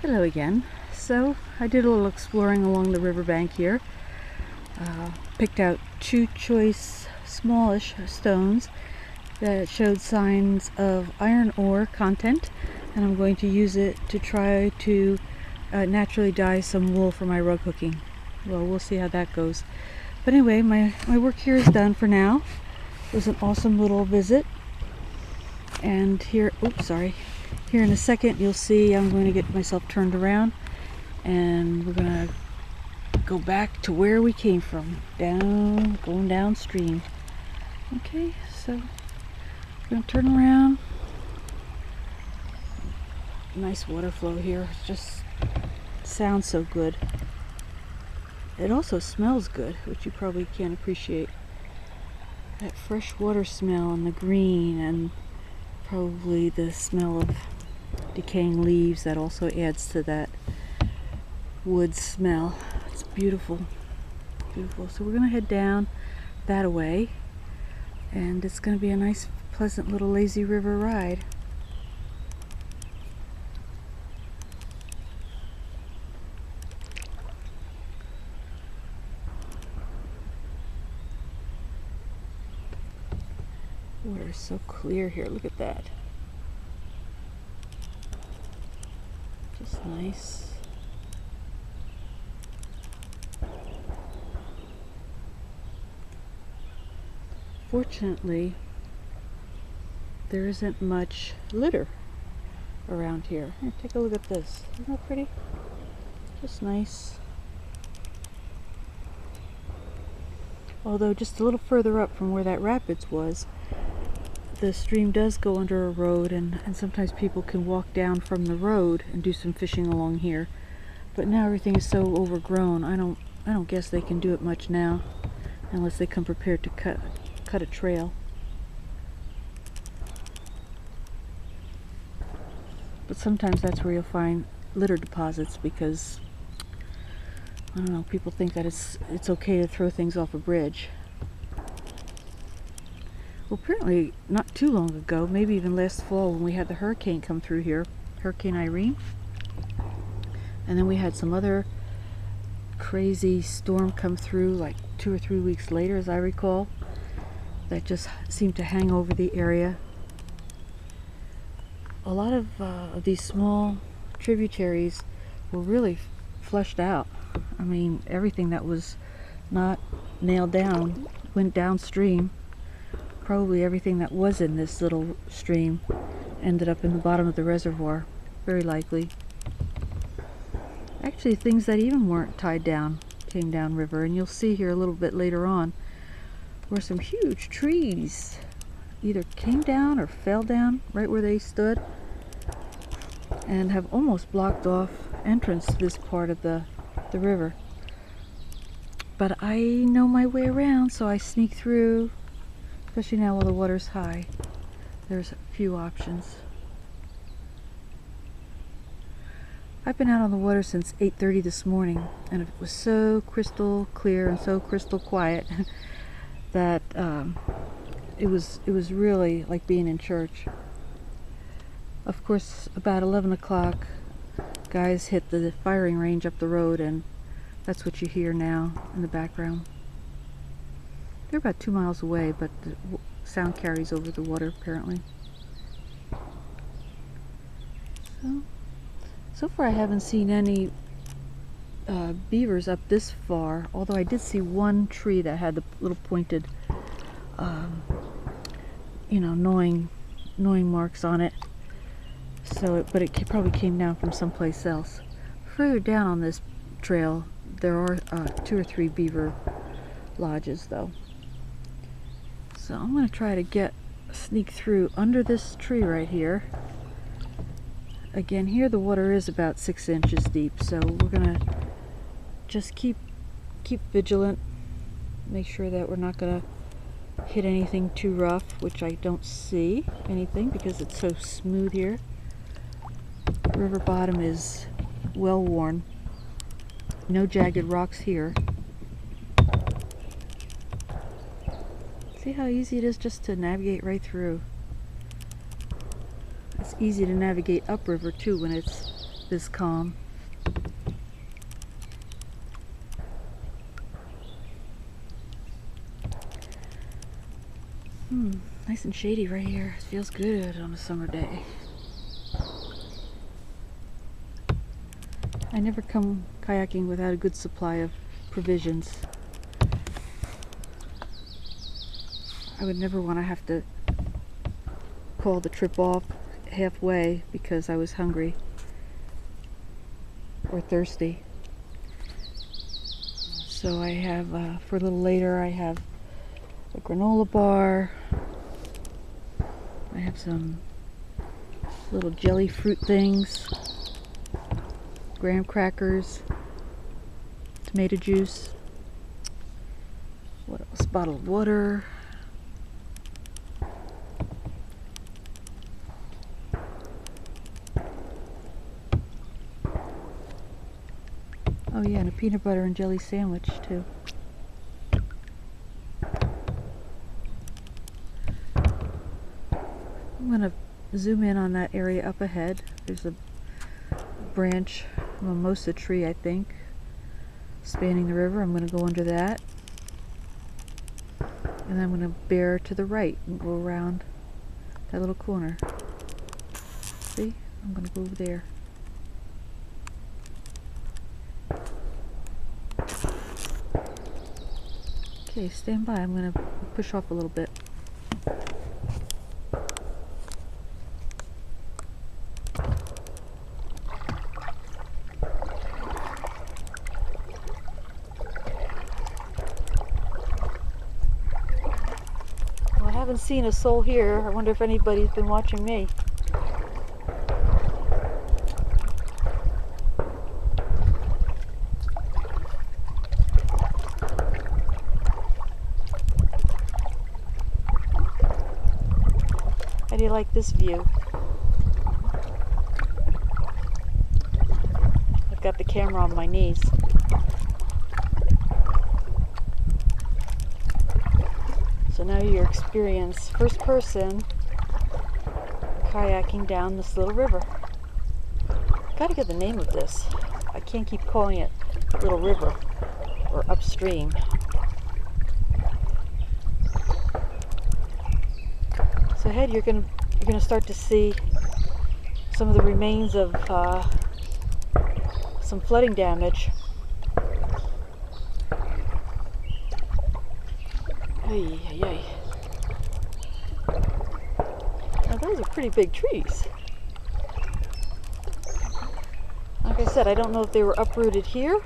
Hello again. So I did a little exploring along the riverbank here. Picked out two choice smallish stones that showed signs of iron ore content, and I'm going to use it to try to naturally dye some wool for my rug hooking. Well, we'll see how that goes. But anyway, my work here is done for now. It was an awesome little visit. And here, here in a second you'll see I'm going to get myself turned around and we're going to go back to where we came from, going downstream. Okay, so we're going to turn around. Nice water flow here. It just sounds so good. It also smells good, which you probably can't appreciate. That fresh water smell and the green, and probably the smell of decaying leaves that also adds to that wood smell. It's beautiful, beautiful. So we're going to head down that way, and it's going to be a nice, pleasant little lazy river ride. Water is so clear here. Look at that. Just nice. Fortunately, there isn't much litter around here. Here, take a look at this. Isn't that pretty? Just nice. Although just a little further up from where that rapids was, the stream does go under a road, and sometimes people can walk down from the road and do some fishing along here. But now everything is so overgrown, I don't guess they can do it much now, unless they come prepared to cut a trail. But sometimes that's where you'll find litter deposits, because I don't know, people think that it's okay to throw things off a bridge. Well, apparently not too long ago, maybe even last fall, when we had the hurricane come through here, Hurricane Irene, and then we had some other crazy storm come through like 2 or 3 weeks later, as I recall, that just seemed to hang over the area. A lot of these small tributaries were really flushed out. I mean, everything that was not nailed down went downstream. Probably everything that was in this little stream ended up in the bottom of the reservoir, very likely. Actually, things that even weren't tied down came down river, and you'll see here a little bit later on where some huge trees either came down or fell down right where they stood, and have almost blocked off entrance to this part of the river. But I know my way around, so I sneak through. Especially now while the water's high, there's a few options. I've been out on the water since 8:30 this morning, and it was so crystal clear and so crystal quiet that it was really like being in church. Of course, about 11 o'clock, guys hit the firing range up the road, and that's what you hear now in the background. They're about 2 miles away, but the sound carries over the water, apparently. So far I haven't seen any beavers up this far, although I did see one tree that had the little pointed, gnawing marks on it. But it probably came down from someplace else. Further down on this trail, there are 2 or 3 beaver lodges, though. So I'm going to try to sneak through under this tree right here. Again, here the water is about 6 inches deep, so we're going to just keep vigilant, make sure that we're not going to hit anything too rough, which I don't see anything because it's so smooth here. The river bottom is well worn. No jagged rocks here. See how easy it is just to navigate right through. It's easy to navigate upriver too when it's is calm. Nice and shady right here. It feels good on a summer day. I never come kayaking without a good supply of provisions. I would never want to have to call the trip off halfway because I was hungry or thirsty. So I have, for a little later, I have a granola bar. I have some little jelly fruit things, graham crackers, tomato juice, what else? Bottled water. Oh yeah, and a peanut butter and jelly sandwich too. I'm going to zoom in on that area up ahead. There's a branch, a mimosa tree, I think, spanning the river. I'm going to go under that. And then I'm going to bear to the right and go around that little corner. See? I'm going to go over there. Okay, stand by. I'm going to push off a little bit. Well, I haven't seen a soul here. I wonder if anybody's been watching me. How do you like this view? I've got the camera on my knees. So now you experience first person kayaking down this little river. Gotta get the name of this. I can't keep calling it Little River or upstream. So ahead you're gonna start to see some of the remains of some flooding damage. Ay, ay, ay. Now those are pretty big trees. Like I said, I don't know if they were uprooted here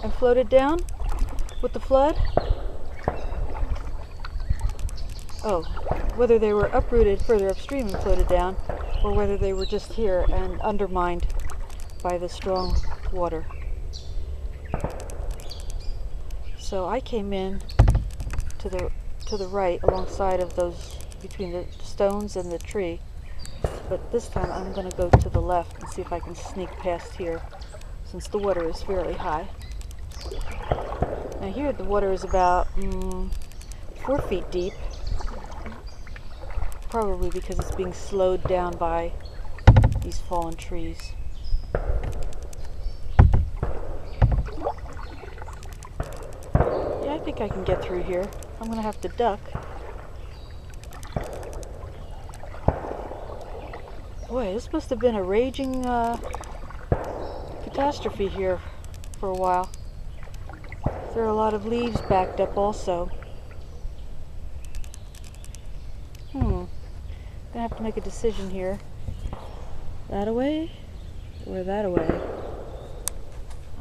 and floated down with the flood. Oh, whether they were uprooted further upstream and floated down, or whether they were just here and undermined by the strong water. So I came in to the right alongside of those, between the stones and the tree, but this time I'm going to go to the left and see if I can sneak past here, since the water is fairly high. Now here the water is about 4 feet deep, probably because it's being slowed down by these fallen trees. Yeah, I think I can get through here. I'm going to have to duck. Boy, this must have been a raging catastrophe here for a while. There are a lot of leaves backed up also. I'm gonna have to make a decision here. That away or that away?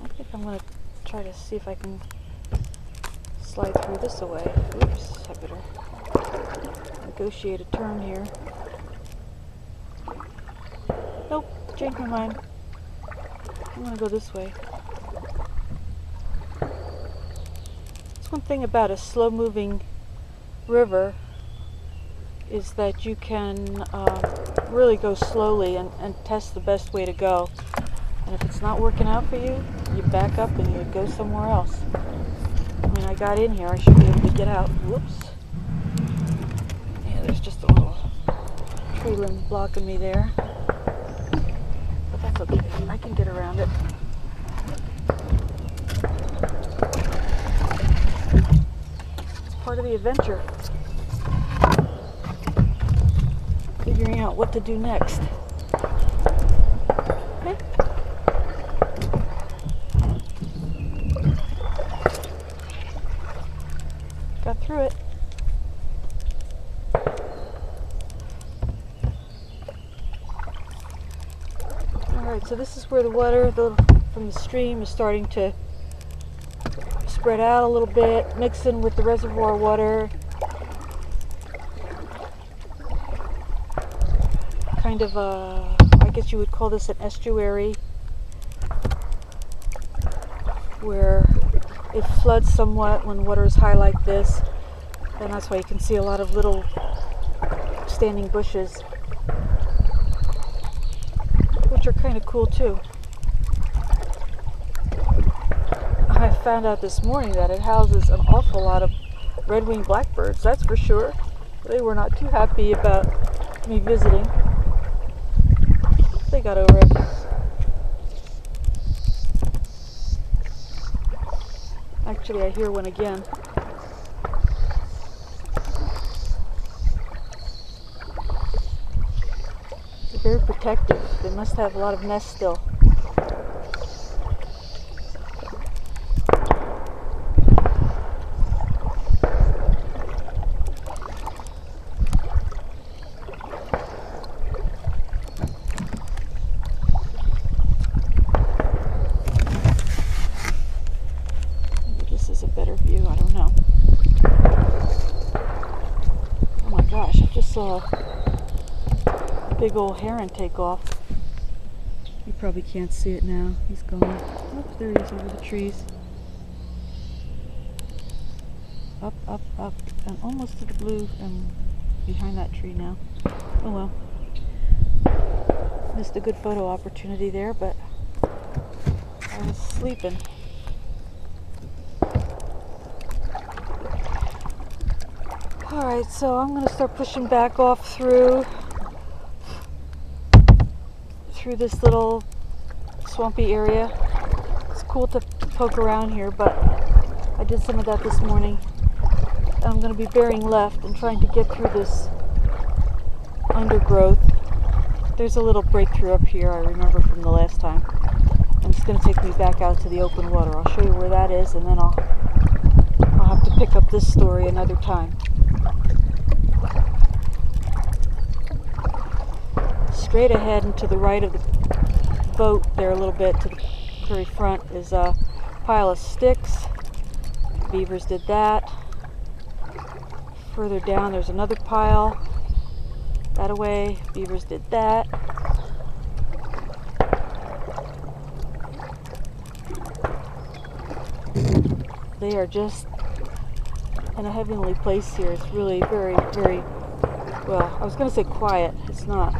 I think I'm gonna try to see if I can slide through this away. Oops, I better negotiate a turn here. Nope, changed my mind. I'm gonna go this way. That's one thing about a slow-moving river, is that you can really go slowly and test the best way to go. And if it's not working out for you, you back up and you go somewhere else. I mean, I got in here, I should be able to get out. Whoops. Yeah, there's just a little tree limb blocking me there. But that's okay. I can get around it. It's part of the adventure. Figuring out what to do next. Okay. Got through it. Alright, so this is where the water from the stream is starting to spread out a little bit, mixing with the reservoir water. Kind of a, I guess you would call this an estuary, where it floods somewhat when water is high like this, and that's why you can see a lot of little standing bushes, which are kind of cool too. I found out this morning that it houses an awful lot of red-winged blackbirds, that's for sure. They were not too happy about me visiting. They got over it. Actually, I hear one again. They're very protective. They must have a lot of nests still. Saw a big old heron take off. You probably can't see it now. He's gone. Oops, there he is over the trees. Up, up, up, and almost to the blue and behind that tree now. Oh well. Missed a good photo opportunity there, but I was sleeping. Alright, so I'm going to start pushing back off through this little swampy area. It's cool to poke around here, but I did some of that this morning. And I'm going to be bearing left and trying to get through this undergrowth. There's a little breakthrough up here I remember from the last time. And it's going to take me back out to the open water. I'll show you where that is, and then I'll have to pick up this story another time. Straight ahead and to the right of the boat there a little bit to the very front is a pile of sticks. Beavers did that. Further down there's another pile. That away, beavers did that. They are just in a heavenly place here. It's really very, very, well, I was going to say quiet. It's not.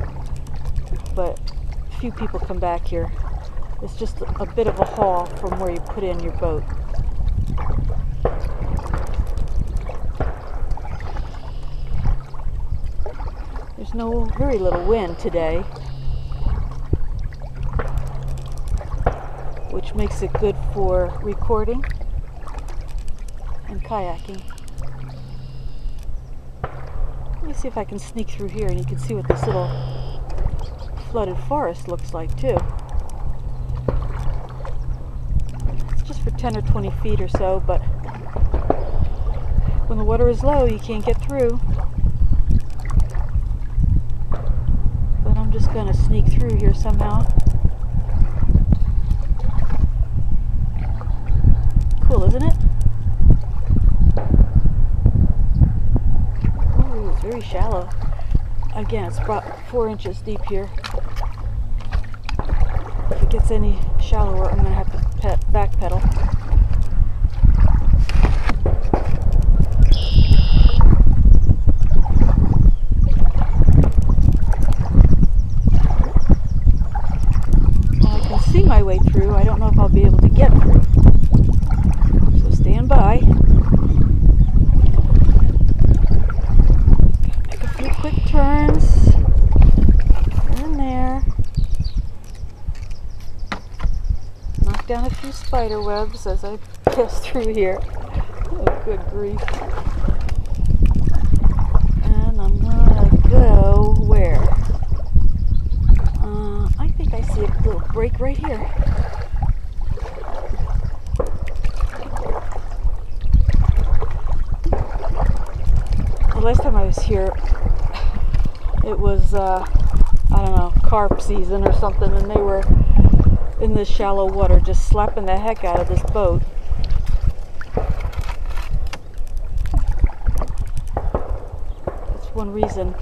But few people come back here. It's just a bit of a haul from where you put in your boat. There's very little wind today, which makes it good for recording and kayaking. Let me see if I can sneak through here and you can see what this little flooded forest looks like too. It's just for 10 or 20 feet or so, but when the water is low you can't get through. But I'm just going to sneak through here somehow. Cool, isn't it? Oh, it's very shallow. Again, it's about 4 inches deep here. If it gets any shallower, I'm going to have to backpedal. Well, I can see my way through. I don't know if I'll be able to get through. So stand by. Make a few quick turns. In there. down a few spider webs as I pass through here. Oh, good grief. And I'm gonna go where? I think I see a little break right here. The last time I was here, it was, I don't know, carp season or something, and they were in this shallow water just slapping the heck out of this boat. That's one reason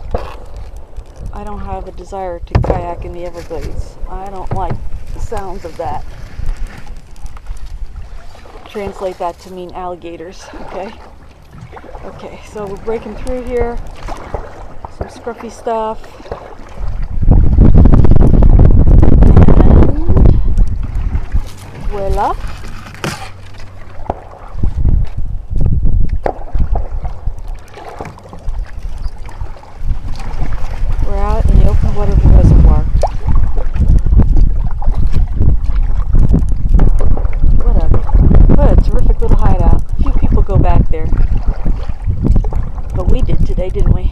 I don't have a desire to kayak in the Everglades. I don't like the sounds of that. Translate that to mean alligators, okay? Okay, so we're breaking through here. Some scruffy stuff. And voila. We're out in the open water of the reservoir. What a terrific little hideout. A few people go back there. But we did today, didn't we?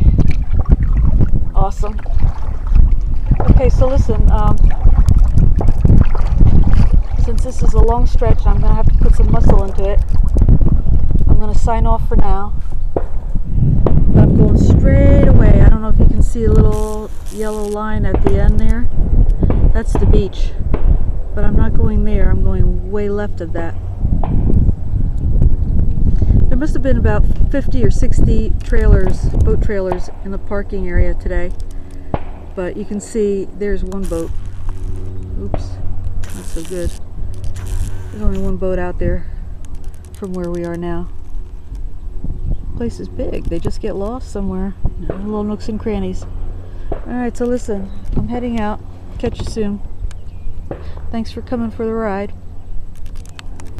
Awesome. Okay, so listen, since this is a long stretch and I'm going to have to put some muscle into it, I'm going to sign off for now. But I'm going straight away. I don't know if you can see a little yellow line at the end there. That's the beach. But I'm not going there. I'm going way left of that. There must have been about 50 or 60 trailers, boat trailers in the parking area today. But you can see there's one boat. Oops, not so good. There's only one boat out there from where we are now. The place is big. They just get lost somewhere. Little nooks and crannies. Alright, so listen, I'm heading out. Catch you soon. Thanks for coming for the ride.